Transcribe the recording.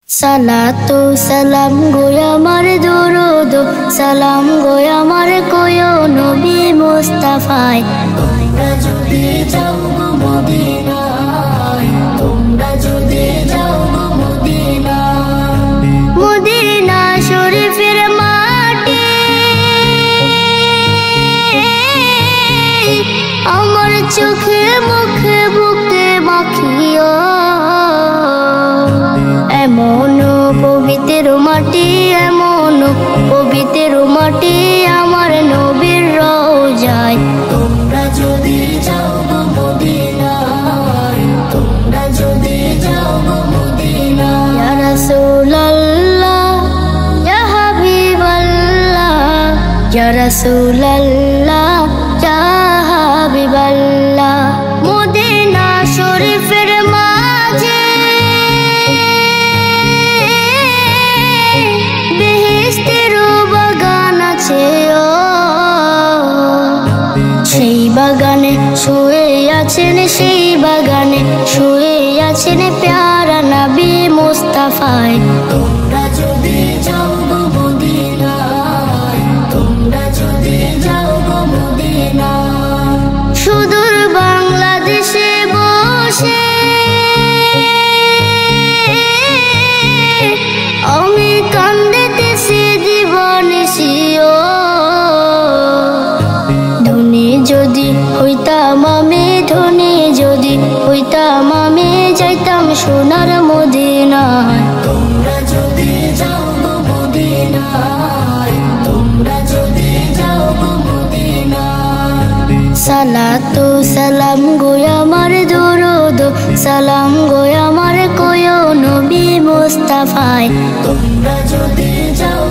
সালাতু সালাম গো আমার দরুদ সালাম গো আমার কোয় নবী মুস্তাফায়। তোমরা যদি যাও গো মদিনায়, তোমরা যদি যাও গো মদিনায়, মদিনা শরীফের মাটি আমার চোখে মুখে বুকে মাখিও। এমন পবিত্র মাটি, এমন পবিত্র মাটি আমার নবীর রওজায়। তোমরা যদি যাও গো মদিনায়, তোমরা যদি যাও গো মদিনায়। ইয়া রাসূলুল্লাহ ইয়া হাবিবাল্লাহ, ইয়া রাসূলুল্লাহ ইয়া হাবিবাল্লাহ। মদিনা শরীফের মাঝে সেই বাগানে শুয়ে আছেন, সেই বাগানে শুয়ে আছেন প্যারা নবী মুস্তাফায়। তোমরা যদি যাও গো মদিনায়, তোমরা যদি যাও গো মদিনায়। সুদূর বাংলাদেশে বসে আমি কান্দিতেছি দিবানিশিও। ধনী যদি হইতাম আমি, ধনী যদি হইতাম আমি, যাইতাম সোনার মদিনায়। তোমরা যদি যাও গো মদিনায়, তোমরা যদি যাও গো মদিনায়। সালাতু সালাম গো আমার দরুদ সালাম গো আমার কোয় নবী মুস্তাফায়। তোমরা যদি যাও